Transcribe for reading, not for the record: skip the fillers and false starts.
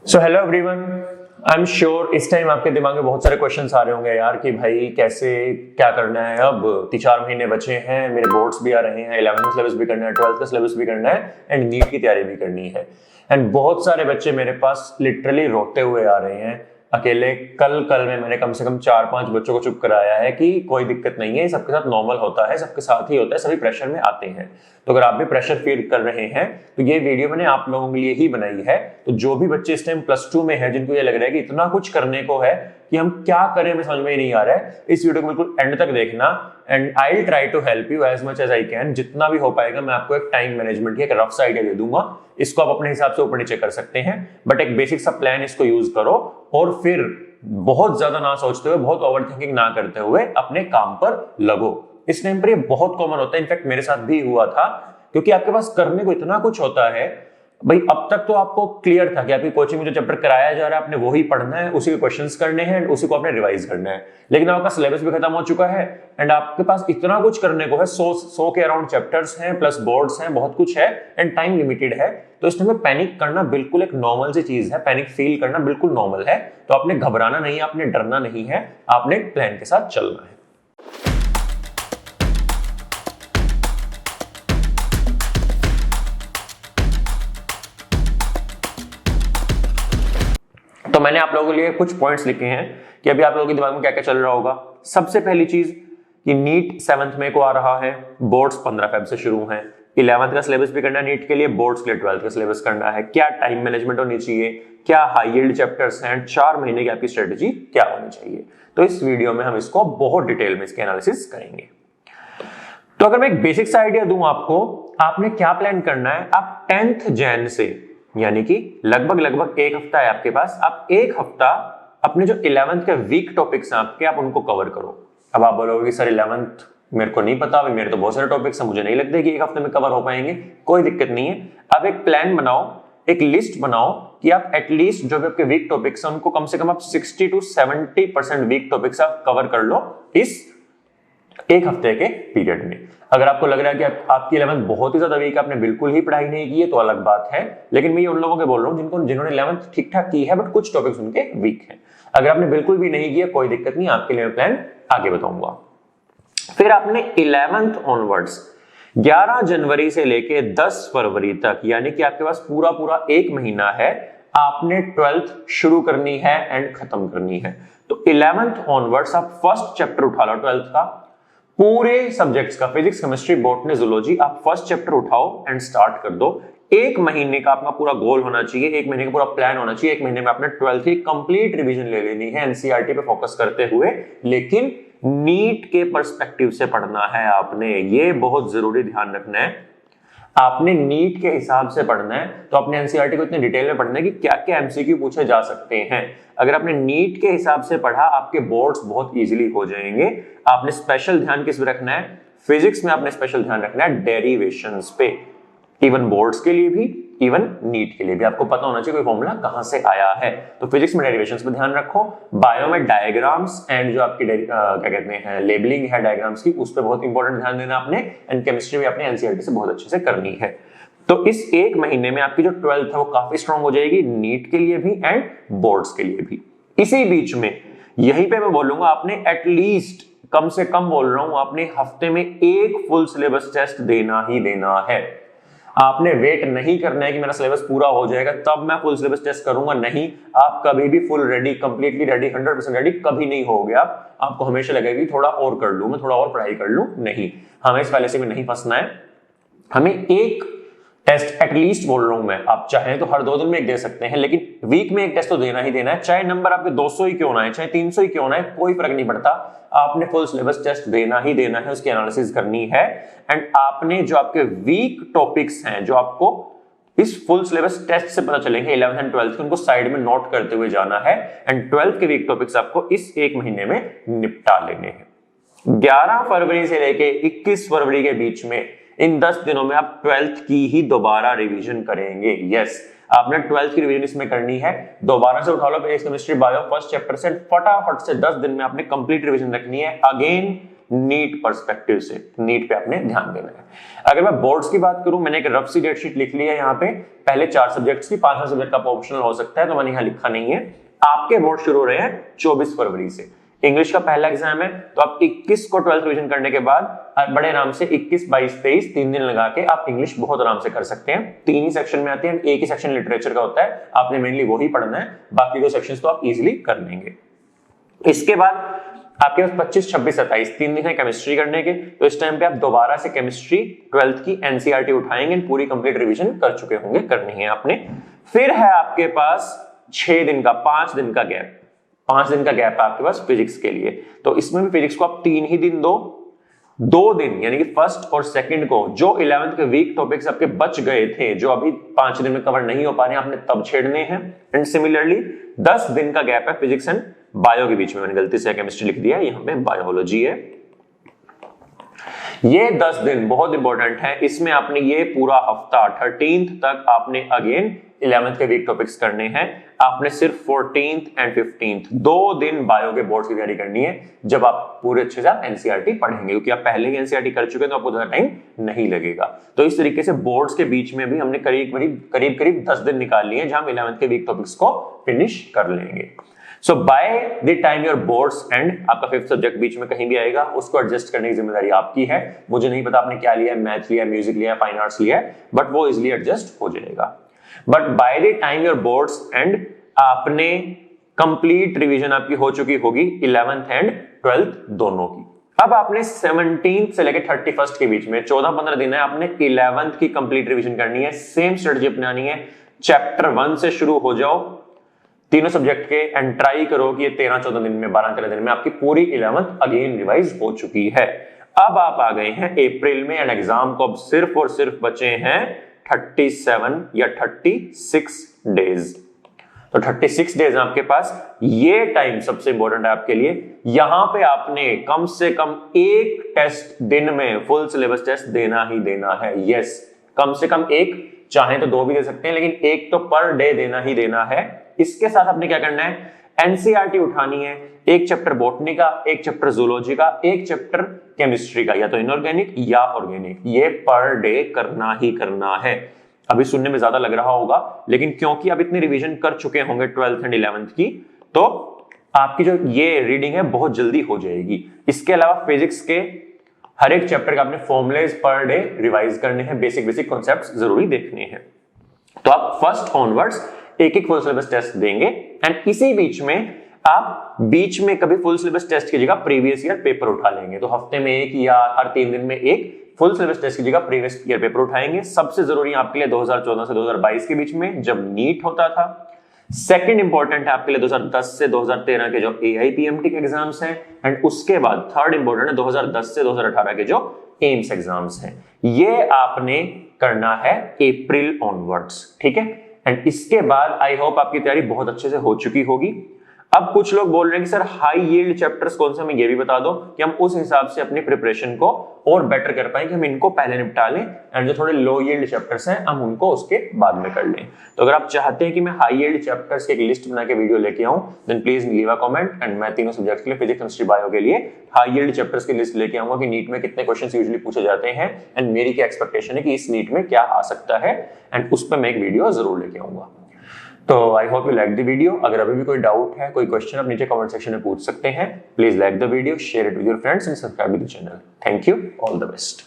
So hello everyone, I am sure इस time आपके दिमाग में बहुत सारे क्वेश्चंस आ रहे होंगे यार कि भाई कैसे क्या करना है। अब 3-4 महीने बचे हैं, मेरे बोर्ड्स भी आ रहे हैं, 11th का सिलेबस भी करना है, 12th का सिलेबस भी करना है एंड नीट की तैयारी भी करनी है। एंड बहुत सारे बच्चे मेरे पास लिटरली रोते हुए आ रहे हैं अकेले। कल में मैंने कम से कम 4-5 बच्चों को चुप कराया है कि कोई दिक्कत नहीं है, सबके साथ नॉर्मल होता है, सबके साथ ही होता है, सभी प्रेशर में आते हैं। तो अगर आप भी प्रेशर फील कर रहे हैं तो ये वीडियो मैंने आप लोगों के लिए ही बनाई है। तो जो भी बच्चे इस टाइम +2 में है, जिनको ये लग रहा है कि इतना कुछ करने को है कि हम क्या करें हमें समझ में ही नहीं आ रहा है, इस वीडियो को बिल्कुल एंड तक देखना and I will try to help you as much as I can. जितना भी हो पाएगा मैं आपको एक टाइम मैनेजमेंट की एक रफ सा आइडिया दे दूंगा। इसको आप अपने हिसाब से ऊपर नीचे कर सकते हैं, बट एक बेसिक सा प्लान इसको यूज करो और फिर बहुत ज्यादा ना सोचते हुए, बहुत ओवर थिंकिंग ना करते हुए अपने काम पर लगो। इस टाइम पर ये बहुत कॉमन होता है, इनफैक्ट मेरे साथ भी हुआ था, क्योंकि आपके पास करने को इतना कुछ होता है। भाई अब तक तो आपको क्लियर था कि आपकी कोचिंग में जो चैप्टर कराया जा रहा है आपने वही पढ़ना है, उसी के क्वेश्चंस करने हैं, उसी को आपने रिवाइज करना है। लेकिन आपका सिलेबस भी खत्म हो चुका है एंड आपके पास इतना कुछ करने को है, 100 के अराउंड चैप्टर्स हैं, प्लस बोर्ड्स हैं, बहुत कुछ है एंड टाइम लिमिटेड है। तो इस टाइम में पैनिक करना बिल्कुल एक नॉर्मल सी चीज है, पैनिक फील करना बिल्कुल नॉर्मल है। तो आपने घबराना नहीं है, आपने डरना नहीं है, आपने प्लान के साथ चलना है। तो मैंने आप लोगों के लिए कुछ पॉइंट्स लिखे हैं कि अभी आप लोगों के दिमाग में क्या क्या चल रहा होगा। सबसे पहली चीज कि नीट 7th मई को आ रहा है, बोर्ड्स 15 फेब से शुरू हैं, 11th का सिलेबस भी करना है नीट के लिए, बोर्ड्स के लिए 12th का सिलेबस करना है। क्या टाइम मैनेजमेंट होनी चाहिए, क्या हाई यील्ड चैप्टर्स हैं, 4 महीने की आपकी स्ट्रेटेजी क्या होनी चाहिए। तो इस वीडियो में हम इसको बहुत डिटेल में इसके एनालिसिस करेंगे। तो अगर मैं एक बेसिक सा आइडिया दूं आपको, आपने क्या प्लान करना है। आप 10th जैन से, यानी कि लगभग 1 हफ्ता है आपके पास, आप 1 हफ्ता अपने जो 11th के वीक टॉपिक्स हैं आपके, आप उनको कवर करो। अब आप बोलोगे सर 11th मेरे को नहीं पता, मेरे तो बहुत सारे टॉपिक्स हैं, मुझे नहीं लगता कि 1 हफ्ते में कवर हो पाएंगे। कोई दिक्कत नहीं है, आप एक प्लान बनाओ, एक लिस्ट बनाओ कि आप एटलीस्ट जो भी आपके वीक टॉपिक्स हैं उनको कम से कम आप 60 to 70% वीक टॉपिक्स आप कवर कर लो इस 1 हफ्ते के पीरियड में। अगर आपको लग रहा है कि आपकी 11th बहुत ही ज्यादा वीक, आपने बिल्कुल ही पढ़ाई नहीं की है, तो अलग बात है। लेकिन मैं ये उन लोगों के बोल रहा हूं जिन्होंने 11th ठीक ठाक की है, बट कुछ टॉपिक्स उनके वीक हैं। अगर आपने बिल्कुल भी नहीं किया कोई दिक्कत नहीं, आपके लिए मैं प्लान आगे बताऊंगा। फिर आपने 11th ऑनवर्ड्स 11 जनवरी से लेके 10 फरवरी तक, यानी कि आपके पास पूरा 1 महीना है, आपने 12th शुरू करनी है एंड खत्म करनी है। तो 11th ऑनवर्ड्स आप फर्स्ट चैप्टर उठा लो 12th का, पूरे सब्जेक्ट्स का, फिजिक्स, केमिस्ट्री, बॉटनी, जूलॉजी, आप फर्स्ट चैप्टर उठाओ एंड स्टार्ट कर दो। 1 महीने का आपका पूरा गोल होना चाहिए, 1 महीने का पूरा प्लान होना चाहिए। 1 महीने में आपने 12th की कंप्लीट रिवीजन ले लेनी है एनसीईआरटी पे फोकस करते हुए, लेकिन नीट के पर्सपेक्टिव से पढ़ना है आपने। ये बहुत जरूरी ध्यान रखना है, आपने नीट के हिसाब से पढ़ना है। तो आपने एनसीईआरटी को इतने डिटेल में पढ़ना है कि क्या क्या एमसीक्यू पूछे जा सकते हैं। अगर आपने नीट के हिसाब से पढ़ा, आपके बोर्ड्स बहुत इजीली हो जाएंगे। आपने स्पेशल ध्यान किस पे रखना है, फिजिक्स में आपने स्पेशल ध्यान रखना है डेरिवेशंस पे। इवन बोर्ड्स के लिए भी, इवन नीट के लिए भी आपको पता होना चाहिए कोई फॉर्मूला कहां से आया है। तो फिजिक्स में डेरिवेशंस पे ध्यान रखो, बायो में डायग्राम्स एंड जो आपकी क्या कहते हैं लेबलिंग है डायग्राम्स की, उस पर बहुत इंपॉर्टेंट ध्यान देना आपने। एंड केमिस्ट्री में आपने एनसीईआरटी से बहुत अच्छे से करनी है। तो इस 1 महीने में आपकी जो 12th है वो काफी स्ट्रांग हो जाएगी, नीट के लिए भी एंड बोर्ड्स के लिए भी। इसी बीच में यहीं पे मैं बोलूंगा आपने एटलीस्ट, कम से कम बोल रहा हूं, आपने हफ्ते में 1 फुल सिलेबस टेस्ट देना ही देना है। आपने वेट नहीं करना है कि मेरा सिलेबस पूरा हो जाएगा तब मैं फुल सिलेबस टेस्ट करूंगा, नहीं। आप कभी भी full ready, completely ready, 100% ready कभी नहीं होगे। आपको हमेशा लगेगा कि थोड़ा और कर लूं, मैं थोड़ा और पढ़ाई कर लूं। नहीं, हमें इस पहले से भी नहीं फंसना है। हमें 1 टेस्ट एटलीस्ट बोल रहा हूं मैं, आप चाहें तो हर 2 दिन में 1 दे सकते हैं, लेकिन वीक में 1 टेस्ट तो देना ही देना है। चाहे नंबर आपके 200 ही क्यों ना है, चाहे 300 ही क्यों ना है, कोई फर्क नहीं पड़ता। आपने फुल सिलेबस टेस्ट देना ही देना है, उसकी एनालिसिस करनी है। एंड आपने जो आपके वीक टॉपिक्स हैं, जो आपको इस फुल सिलेबस टेस्ट से पता चलेंगे 11th एंड 12th के, उनको साइड में नोट करते हुए जाना है। एंड 12th के वीक टॉपिक्स आपको इस 1 महीने में निपटा लेने हैं। 11 फरवरी से लेके 21 फरवरी के बीच में, इन 10 दिनों में आप 12th की ही दोबारा रिवीजन करेंगे। यस, आपने 12th की रिवीजन इसमें करनी है। दोबारा से उठा लो physics, chemistry, bio first chapter से, फटाफट से 10 दिन में आपने कंप्लीट रिवीजन रखनी है। अगेन नीट पर्सपेक्टिव से, नीट पे आपने ध्यान देना है। अगर मैं बोर्ड्स की बात करूं, मैंने एक रफ सी डेट शीट लिख ली है यहाँ पे, पहले 4 सब्जेक्ट्स की, 5वां सब्जेक्ट का ऑप्शनल हो सकता है, तो मैंने यहाँ लिखा नहीं है। आपके बोर्ड शुरू हो रहे हैं 24 फरवरी से। इंग्लिश का पहला एग्जाम है, तो आप 21 को 12th रिवीजन करने के बाद बड़े आराम से 21, 22, 23 3 दिन लगा के आप इंग्लिश बहुत आराम से कर सकते हैं। 3 ही सेक्शन में आते हैं, एक ही सेक्शन लिटरेचर का होता है, आपने मेनली वही पढ़ना है, बाकी 2 सेक्शंस तो आप इजीली कर लेंगे। इसके बाद आपके पास 25, 26, 27 3 दिन है केमिस्ट्री करने के, तो इस टाइम पे आप दोबारा से केमिस्ट्री 12th की एनसीईआरटी उठाएंगे, पूरी कंप्लीट रिवीजन कर चुके होंगे, करनी है आपने। फिर है आपके पास 6 दिन का, 5 दिन का गैप, 5 दिन का गैप है आपके पास फिजिक्स के लिए। तो इसमें भी फिजिक्स को आप 3 ही दिन दो, 2 दिन यानी कि फर्स्ट और सेकंड को जो 11th के वीक टॉपिक्स आपके बच गए थे, जो अभी 5 दिन में कवर नहीं हो पा रहे, आपने तब छेड़ने हैं। एंड सिमिलरली 10 दिन का गैप है फिजिक्स एंड बायो के बीच में, मैंने गलती से केमिस्ट्री लिख दिया, यहां पे बायोलॉजी है। ये 10 दिन बहुत इंपॉर्टेंट है, इसमें आपने ये पूरा हफ्ता 13th तक आपने अगेन 11th के वीक टॉपिक्स करने हैं। आपने सिर्फ 14th एंड 15th 2 दिन बायो के बोर्ड की तैयारी करनी है, जब आप पूरे अच्छे से एनसीईआरटी पढ़ेंगे, क्योंकि आप पहले ही एनसीईआरटी कर चुके हैं, तो आपको ज्यादा टाइम नहीं लगेगा। तो इस तरीके से बोर्ड्स के बीच में भी हमने करीब 10 दिन निकाल लिए हैं, जहां हम 11th के वीक टॉपिक्स को फिनिश कर लेंगे। So by the time your boards end, आपका 5th सब्जेक्ट बीच में कहीं भी आएगा, उसको एडजस्ट करने की जिम्मेदारी आपकी है। मुझे नहीं पता आपने क्या लिया है, मैथ लिया, म्यूजिक लिया, फाइन आर्ट्स लिया, बट वो इजिली एडजस्ट हो जाएगा। But by the time your boards and, आपने कंप्लीट रिवीजन आपकी हो चुकी होगी 11th एंड 12th दोनों की। अब आपने 17th से लेकर 31st के बीच में 14-15 दिन है, आपने 11th की कंप्लीट रिवीजन करनी है। सेम स्ट्रेटजी अपनानी है, चैप्टर 1 से शुरू हो जाओ तीनों सब्जेक्ट के, एंड ट्राई करो कि ये 13-14 दिन में, 12-13 दिन में आपकी पूरी 11th अगेन रिवाइज हो चुकी है। अब आप आ गए हैं अप्रैल में, एंड एग्जाम को अब सिर्फ और सिर्फ बचे हैं 37 या 36 डेज। तो 36 डेज आपके पास, ये टाइम सबसे इंपॉर्टेंट है आपके लिए। यहां पे आपने कम से कम एक टेस्ट दिन में, फुल सिलेबस टेस्ट देना ही देना है। यस, कम से कम एक, चाहे तो 2 भी दे सकते हैं, लेकिन एक तो पर डे देना ही देना है। इसके साथ आपने क्या करना है, एनसीईआरटी उठानी है, एक चैप्टर बॉटनी का, एक चैप्टर जूलॉजी का, एक चैप्टर केमिस्ट्री का, या तो इनऑर्गेनिक या ऑर्गेनिक, ये पर डे करना ही करना है। अभी सुनने में ज्यादा लग रहा होगा, लेकिन क्योंकि आप इतनी रिवीजन कर चुके होंगे 12th एंड 11th की, तो आपकी जो ये रीडिंग है बहुत जल्दी हो जाएगी। इसके अलावा फिजिक्स के हर एक चैप्टर का आपने फॉर्मुलेज पर डे रिवाइज करने हैं, बेसिक कॉन्सेप्ट्स जरूरी देखने हैं। तो आप फर्स्ट ऑनवर्ड्स एक फुल सिलेबस टेस्ट देंगे, एंड इसी बीच में आप बीच में कभी फुल सिलेबस टेस्ट की जगह प्रीवियस ईयर पेपर उठा लेंगे। तो हफ्ते में एक या हर 3 दिन में एक फुल सिलेबस टेस्ट की जगह प्रीवियस ईयर पेपर उठाएंगे। सबसे जरूरी आपके लिए 2014 से 2022 के बीच में, जब नीट होता था। सेकंड इंपॉर्टेंट है आपके लिए 2010 से 2013 के जो AIPMT के एग्जाम्स हैं, एंड उसके बाद थर्ड इंपॉर्टेंट है 2010 से 2018 के जो एम्स एग्जाम्स हैं। ये आपने करना है अप्रैल ऑनवर्ड्स, ठीक है। एंड इसके बाद आई होप आपकी तैयारी बहुत अच्छे से हो चुकी होगी। अब कुछ लोग बोल रहे हैं कि सर हाई यील्ड चैप्टर्स कौन से, हमें ये भी बता दो कि हम उस हिसाब से अपनी प्रिपरेशन को और बेटर कर पाए, कि हम इनको पहले निपटा लें, एंड जो थोड़े लो यील्ड चैप्टर्स हैं हम उनको उसके बाद में कर लें। तो अगर आप चाहते हैं कि मैं हाई यील्ड चैप्टर्स की एक लिस्ट बना के वीडियो लेके आऊं, then please leave a comment, and मैं तीनों सब्जेक्ट्स के लिए, फिजिक्स, केमिस्ट्री, बायो के लिए हाई यील्ड चैप्टर्स की लिस्ट लेके आऊंगा कि नीट में कितने क्वेश्चंस यूजुअली पूछे जाते हैं, एंड मेरी क्या एक्सपेक्टेशन है कि इस नीट में क्या आ सकता है, एंड उस पर मैं एक वीडियो जरूर लेके आऊंगा। तो I hope you like the video. अगर अभी भी कोई डाउट है, कोई क्वेश्चन, आप नीचे कमेंट सेक्शन में पूछ सकते हैं। Please like the video, share it with your friends and subscribe to the channel. Thank you, all the best.